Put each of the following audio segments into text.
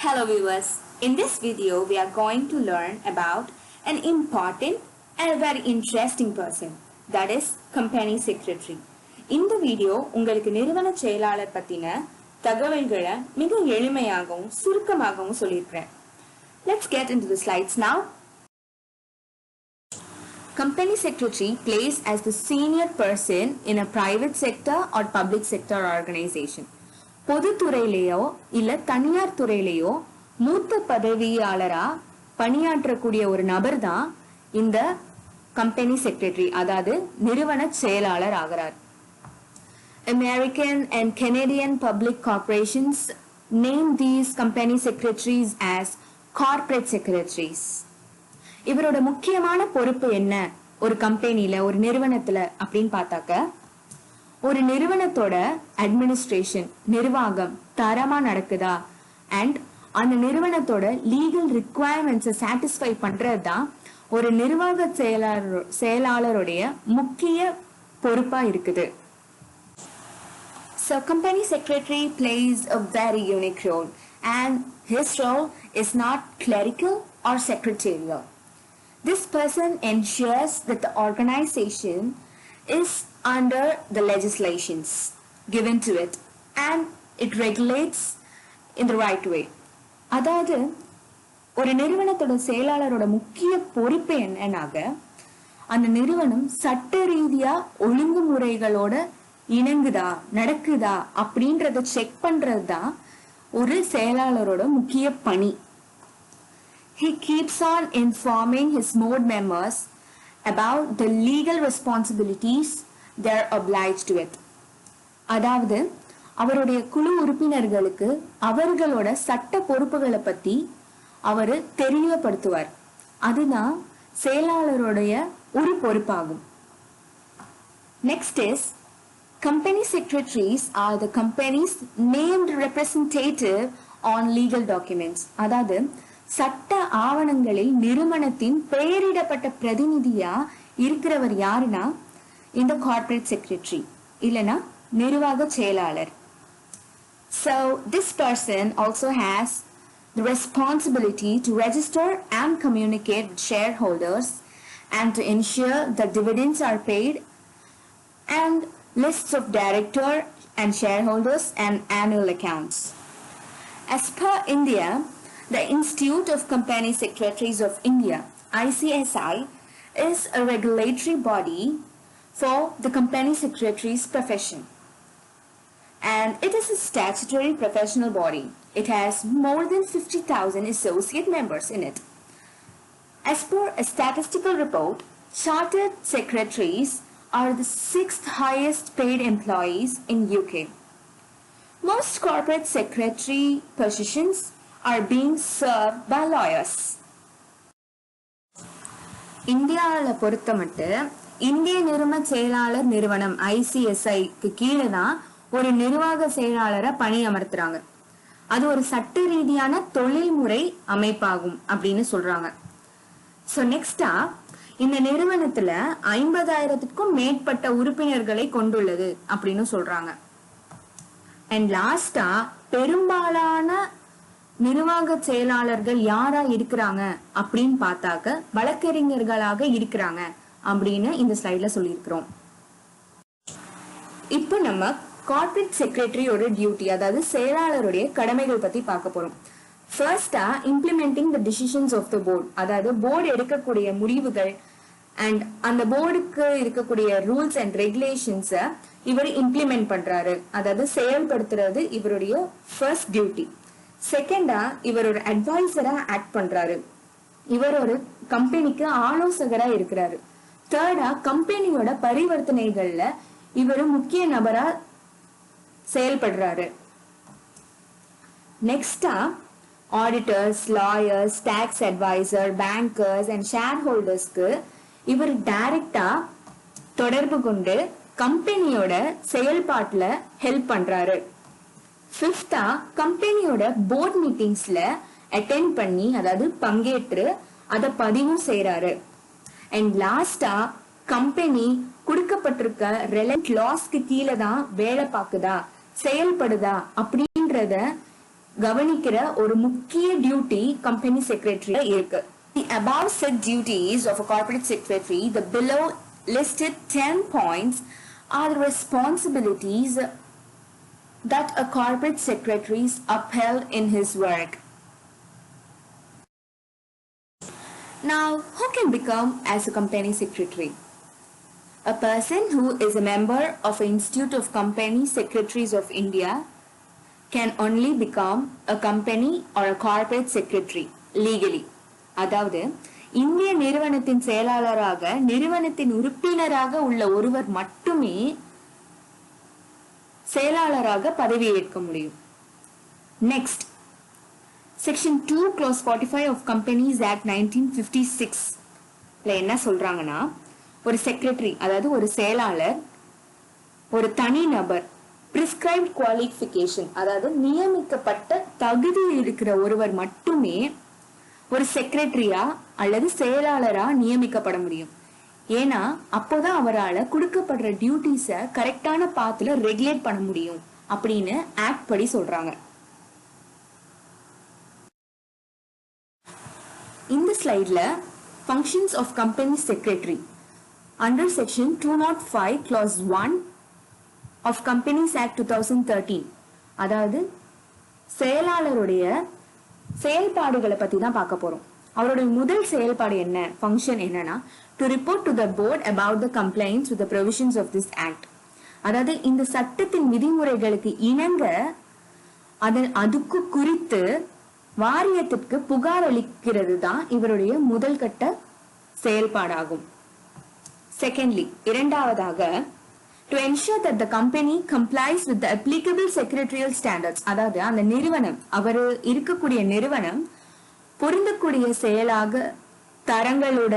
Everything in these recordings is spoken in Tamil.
Hello viewers, in this video we are going to learn about an important and a very interesting person, that is company secretary. இந்த வீடியோ உங்களுக்கு நிறுவன செயலாளர் பத்தின தகவல்களை மிக எளிமையாகவும் சுருக்கமாகவும் சொல்லியிருக்கிறேன். Let's get into the slides now. Company secretary plays as the senior person in a private sector or public sector organization. பொதுத்துறையிலேயோ இல்ல தனியார் துறையிலேயோ மூத்த பதவியாளரா பணியாற்றக்கூடிய ஒரு நபர் தான் இந்த கம்பெனி செக்ரட்டரி, அதாவது நிறுவன செயலாளர் ஆகிறார். American and Canadian public corporations name these company secretaries as corporate secretaries. இவரோட முக்கியமான பொறுப்பு என்ன ஒரு கம்பெனில, ஒரு நிறுவனத்துல அப்படின்னு பார்த்தாக்க, ஒரு நிறுவனத்தோட அட்மினிஸ்ட்ரேஷன், நிர்வாகம் தரமா நடக்குதா அண்ட் அந்த நிறுவனத்தோட லீகல் ரிக்வயர்மெண்ட்ஸை சாட்டிஸ்ஃபை பண்றதுதான் ஒரு நிர்வாக செயலாளருடைய முக்கிய பொறுப்பா இருக்குது. So company secretary plays a very unique role and his role is not clerical or secretarial. This person ensures that the organization is under the legislations given to it and it regulates in the right way. அதாவது ஒரு நிறுவனத்தோட செயலாளரோட முக்கிய பொறுப்பு என்னன்னாக, அந்த நிறுவனம் சட்ட ரீதியா ஒழுங்குமுறைகளோட இணங்குதா நடக்குதா அப்படின்றத செக் பண்றதுதான் ஒரு செயலாளரோட முக்கிய பணி. He keeps on informing his board members about the legal responsibilities they are obliged with. அதாவது அவருடைய குழு உறுப்பினர்களுக்கு அவர்களோட சட்ட பொறுப்புகளை பத்தி அவரு தெரியப்படுத்துவார். அதுதான் செயலாளருடைய ஒரு பொறுப்பாகும். Next is, company secretaries are the company's named representative on legal documents. அதாவது சட்ட ஆவணங்களில் நிறுவனத்தின் பெயரிடப்பட்ட பிரதிநிதியா இருக்கிறவர் யாருன்னா இந்த கார்ப்பரேட் செக்ரட்டரி இல்லனா நிர்வாக செயலாளர். So this person also has the responsibility to register and communicate with shareholders and to ensure that dividends are paid and lists of director and shareholders and annual accounts. As per India, the Institute of Company Secretaries of India, ICSI, is a regulatory body for the company secretary's profession. And it is a statutory professional body. It has more than 50,000 associate members in it. As per a statistical report, chartered secretaries are the 6th highest paid employees in UK. Most corporate secretary positions are being served by lawyers. இந்தியாவில பொறுத்தமட்டு இந்திய நிறுவன செயலாளர் நிறுவனம் ICSI-க்கு கீழே தான் ஒரு நிர்வாக செயலாளரை பணி அமர்த்துறாங்க. அது ஒரு சட்ட ரீதியான தொழில்முறை அமைப்பாகும் அப்படின்னு சொல்றாங்க. சோ நெக்ஸ்டா, இந்த நிறுவனத்துல 50,000க்கும் மேற்பட்ட உறுப்பினர்களை கொண்டுள்ளது அப்படின்னு சொல்றாங்க. அண்ட் லாஸ்டா, பெரும்பாலான நிர்வாக செயலாளர்கள் யாரா இருக்கிறாங்க அப்படின்னு பார்த்தாக்க வழக்கறிஞர்களாக இருக்கிறாங்க அப்படின்னு இந்த ஸ்லைட்ல சொல்லியிருக்கிறோம். இப்போ நம்ம கார்ப்பரேட் செக்ரட்டரியோட டியூட்டி, அதாவது செயலாளருடைய கடமைகள் பத்தி பார்க்க போறோம். ஃபர்ஸ்டா, implementing the decisions of the board, அதாவது போர்டு எடுக்கக்கூடிய முடிவுகள் அண்ட் அந்த போர்டுக்கு இருக்கக்கூடிய ரூல்ஸ் அண்ட் ரெகுலேஷன்ஸை இவர் இம்ப்ளிமெண்ட் பண்றாரு, அதாவது செயல்படுத்துறது இவருடைய ஃபர்ஸ்ட் டியூட்டி. செகண்டா, இவர் ஒரு அட்வைசரா ஆக்ட் பண்றாரு, இவர் ஒரு கம்பெனிக்கு ஆலோசகரா இருக்கிறாரு. தேர்டா, கம்பெனியோட பரிவர்த்தனைகள்ல இவர் முக்கிய நபரா செயல்படுறாரு. நெக்ஸ்டா, auditors, lawyers, tax adviser, bankers and share ஹோல்டர்ஸ்க்கு இவர் டைரக்டா தொடர்பு கொண்டு கம்பெனியோட செயல்பாட்டுல ஹெல்ப் பண்றாரு. ஃபிஃப்தா, கம்பெனியோட போர்ட் மீட்டிங்ஸ்ல அட்டெண்ட் பண்ணி, அதாவது பங்கேற்று அதை பதிவும் செய்யறாரு. அண்ட் லாஸ்டா, கம்பெனி கொடுக்கப்பட்டிருக்க ரெலவென்ட் லாஸ்க்கு கீழே தான் வேலை பார்க்குதா செயல்படுதா அப்படின்றத கவனிக்கிற ஒரு முக்கிய டியூட்டி கம்பெனி செக்ரட்டரி இருக்கு. The above said duties of a corporate secretary, the below listed 10 points are the responsibilities that a corporate secretary is upheld in his work. Now, who can become as a company secretary? A person who is a member of an Institute of Company Secretaries of India can only become a company or a corporate secretary legally. அதாவது இந்திய நிறுவனத்தின் செயலாளராக நிறுவனத்தின் உறுப்பினராக உள்ள ஒருவர் மட்டுமே செயலாளராக பதவியேற்க முடியும். Next, section 2 clause 45 of Companies Act 1956 என்ன சொல்றாங்கன்னா, ஒரு செக்ரட்டரி அதாவது ஒரு செயலாளர் ஒரு தனி நபர் பிரிஸ்கிரைப்ட் குவாலிஃபிகேஷன் அதாவது நியமிக்கப்பட்ட தகுதி இருக்கிற ஒருவர் மட்டுமே ஒரு செக்ரட்டரியா அல்லது செயலாளரா நியமிக்கப்பட முடியும். ஏன்னா அப்போதான் அவரால் கொடுக்கப்படுற டியூட்டிஸை கரெக்டான பாத்துல ரெகுலேட் பண்ண முடியும் அப்படின்னு ஆக்ட் படி சொல்றாங்க. இந்த ஸ்லைட்ல functions of company secretary under section 205 clause 1 of Companies Act 2013 அதாவது செயலாளருடைய செயல்பாடுகளை பத்தி தான் பார்க்க போறோம். அவருடைய முதல் செயல்பாடு என்ன, ஃபங்க்ஷன் என்னன்னா, to report to the board about the complaints with the provisions of this act. அதாவது இந்த சட்டத்தின் விதிமுறைகளுக்கு இணங்க அதுக்கு குறித்து வாரியத்திற்கு புகார் அளிக்கிறது தான் இவருடைய முதல் கட்ட செயல்பாடாகும். செகண்ட்லி, இரண்டாவதாக, to ensure that the company complies with the applicable secretarial standards அதாவது அந்த நிறுவனம் அவர் இருக்கக்கூடிய நிறுவனம் பொருந்தக்கூடிய செயலாக தரங்களோட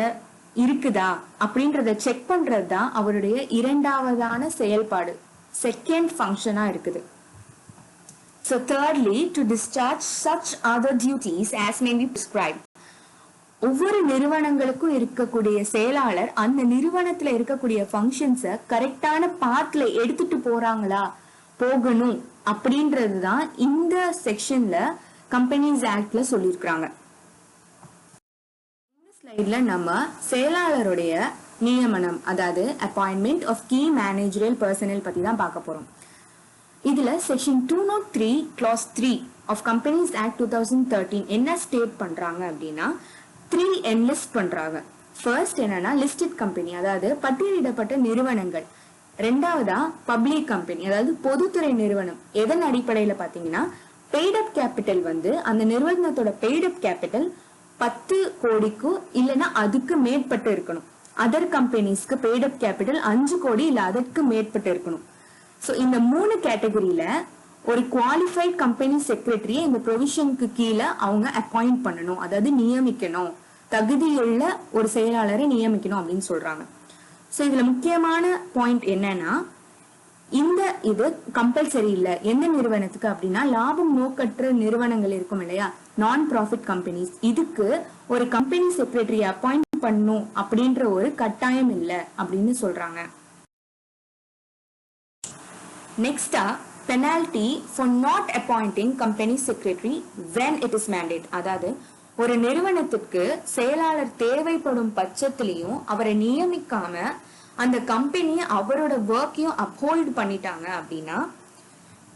இருக்குதா அப்படின்றத செக் பண்றது தான் அவருடைய இரண்டாவதான செயல்பாடு, செகண்ட் ஃபங்க்ஷனா இருக்குது. So thirdly, to discharge such other duties as may be prescribed. ஒவ்வொரு நிறுவனங்களுக்கும் இருக்கக்கூடிய செயலாளர் அந்த நிறுவனத்துல இருக்கக்கூடிய ஃபங்க்ஷன்ஸை கரெக்டான பாத்ல எடுத்துட்டு போகணும் அப்படின்றதுதான் இந்த செக்ஷன்ல கம்பெனிஸ் ஆக்ட்ல சொல்லியிருக்காங்க. இந்த ஸ்லைட்ல நம்ம செயலாளருடைய நியமனம் அதாவது appointment of key managerial personnel பத்தி தான் பார்க்க போறோம். இதுல section 203 clause 3 of companies act 2013 என்ன ஸ்டேட் பண்றாங்க அப்படின்னா, 3 என்லிஸ்ட் பண்றாங்க. ஃபர்ஸ்ட் என்னன்னா லிஸ்டட் கம்பெனி அதாவது பட்டியலிடப்பட்ட நிறுவனங்கள், ரெண்டாவதா பப்ளிக் கம்பெனி அதாவது பொதுத்துறை நிறுவனம். எதன் அடிப்படையில பாத்தீங்கன்னா, பெய்டப் கேபிட்டல் அந்த நிறுவனத்தோட பெய்டப் கேபிட்டல் 10 கோடிக்கு இல்லைன்னா அதுக்கு மேற்பட்டு இருக்கணும். அதர் கம்பெனிஸ்க்கு பெய்டப் கேபிட்டல் 5 கோடி இல்ல அதற்கு மேற்பட்டு இருக்கணும். ஸோ இந்த 3 கேட்டகரியில ஒரு குவாலிஃபைட் கம்பெனி செக்ரட்டரியை இந்த ப்ரொவிஷனுக்கு கீழே அவங்க அப்பாயிண்ட் பண்ணணும், அதாவது நியமிக்கணும், தகுதியுள்ள ஒரு செயலாளரை நியமிக்கணும் அப்படின்னு சொல்றாங்க. ஸோ இதுல முக்கியமான பாயிண்ட் என்னன்னா, இது கம்பல்சரி இல்லை. எந்த நிறுவனத்துக்கு அப்படின்னா, லாபம் நோக்கற்ற நிறுவனங்கள் இருக்கும் இல்லையா, நான் ப்ராஃபிட் கம்பெனிஸ், இதுக்கு ஒரு கம்பெனி செக்ரட்டரியை அப்பாயிண்ட் பண்ணணும் அப்படின்ற ஒரு கட்டாயம் இல்லை அப்படின்னு சொல்றாங்க. நெக்ஸ்டா, penalty for not appointing company secretary when it is mandate. அதாவது ஒரு நிறுவனத்திற்கு செயலாளர் தேவைப்படும் பட்சத்திலையும் அவரை நியமிக்காம அந்த கம்பெனி அவரோட ஒர்க்கையும் அப்ஹோல்ட் பண்ணிட்டாங்க அப்படின்னா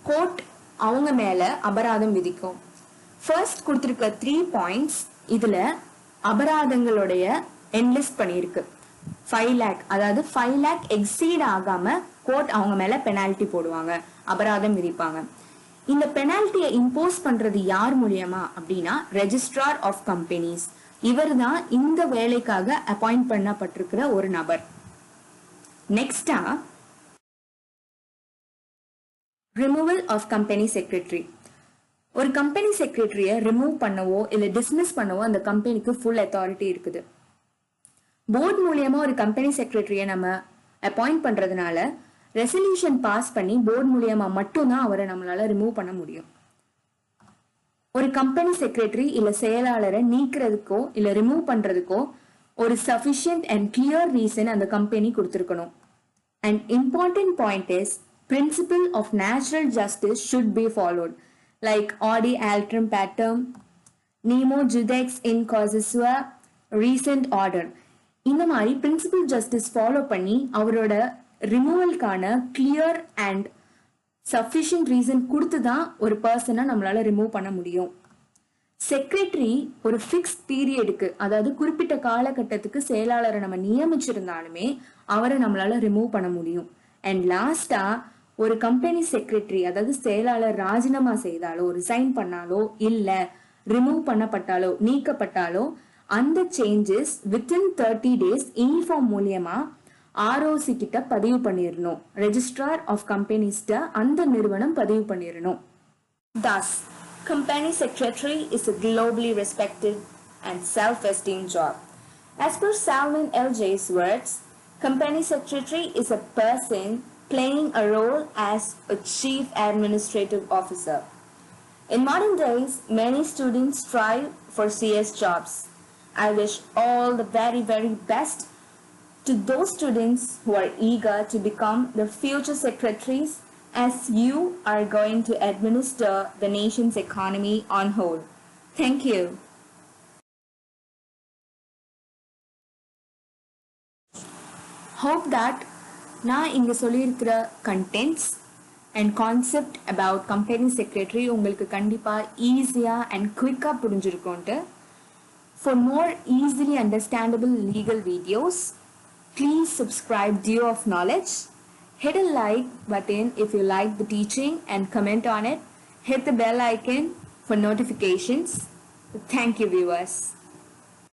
கோர்ட் அவங்க மேல அபராதம் விதிக்கும். ஃபர்ஸ்ட் கொடுத்திருக்க 3 பாயிண்ட்ஸ் இதுல அபராதங்களுடைய என்லிஸ்ட் பண்ணியிருக்கு. 5 lakh அதாவது 5 lakh எக்ஸீட் ஆகாம கோர்ட் அவங்க மேல பெனால்டி போடுவாங்க, அபராதம் விதிப்பாங்க. இந்த பெனால்டியை இம்போஸ் பண்றது யார் மூலியமா அப்படின்னா, ரெஜிஸ்ட்ரார் ஆஃப் கம்பெனிஸ். இவர் தான் இந்த வேலைக்காக அப்பாயிண்ட் பண்ணப்பட்டிருக்கிற ஒரு நபர். நெக்ஸ்டா, ரிமூவல் ஆஃப் கம்பெனி செக்ரட்டரி. ஒரு கம்பெனி செக்ரட்டரியை ரிமூவ் பண்ணவோ இல்ல டிஸ்மிஸ் பண்ணவோ அந்த கம்பெனிக்கு ஃபுல் அத்தாரிட்டி இருக்குது. போர்ட் மூலியமா ஒரு கம்பெனி செக்ரட்டரியை நம்ம அப்பாயிண்ட் பண்றதுனால ரெசல்யூஷன் பாஸ் பண்ணி போர்ட் மூலியமா மட்டும்தான் அவரை நம்மளால ரிமூவ் பண்ண முடியும். ஒரு கம்பெனி செக்ரட்டரி இல்ல செயலாளரை நீக்கிறதுக்கோ இல்ல ரிமூவ் பண்றதுக்கோ ஒரு சஃபிஷியன்ட் அண்ட் கிளியர் ரீசன் அந்த கம்பெனி கொடுத்திருக்கணும். And important point is principle of natural justice should be followed. like Audi Altrum Patum, Nemo Judex in Causasua, recent order. இந்த மாதிரி பிரின்சிபல் ஜஸ்டிஸ் ஃபாலோ பண்ணி அவரோட ரிமூவலுக்கான கிளியர் அண்ட் சஃபிஷியன்ட் ரீசன் கொடுத்து தான் ஒரு பர்சனை நம்மளால ரிமூவ் பண்ண முடியும். செக்ரட்டரி ஒரு ஃபிக்ஸ்ட் பீரியடுக்கு, அதாவது குறிப்பிட்ட காலகட்டத்துக்கு செயலாளரை நம்ம நியமிச்சிருந்தாலுமே அவரை நம்மளால ரிமூவ் பண்ண முடியும். அண்ட் லாஸ்டா ஒரு கம்பெனி செக்ரட்டரி, அதாவது செயலாளர் ராஜினாமா செய்தாலோ ரிசைன் பண்ணாலோ இல்ல ரிமூவ் பண்ணப்பட்டாலோ நீக்கப்பட்டாலோ அந்த சேஞ்சஸ் வித்தின் 30 days யூனிஃபார்ம் மூலியமா ஆர்ஓசி கிட்ட பதிவு பண்ணிடணும். ரெஜிஸ்ட்ரார் ஆஃப் கம்பெனிஸ்ட அந்த நிறுவனம் பதிவு பண்ணிடணும். Thus, company secretary is a globally respected and self-esteemed job. As per Salman L.J.'s words, company secretary is a person playing a role as a chief administrative officer. In modern days, many students strive for CS jobs. I wish all the very, very best to those students who are eager to become the future secretaries, as you are going to administer the nation's economy on whole. Thank you. Hope that நான் இங்க சொல்லியிருக்கிற contents and concept about company secretary உங்களுக்கு கண்டிப்பா ஈஸியா and குவிக்கா புரிஞ்சிருக்கும்ட்டு. For more easily understandable legal videos, please subscribe Dew of Knowledge. Hit a like button if you like the teaching and comment on it. Hit the bell icon for notifications. Thank you, viewers.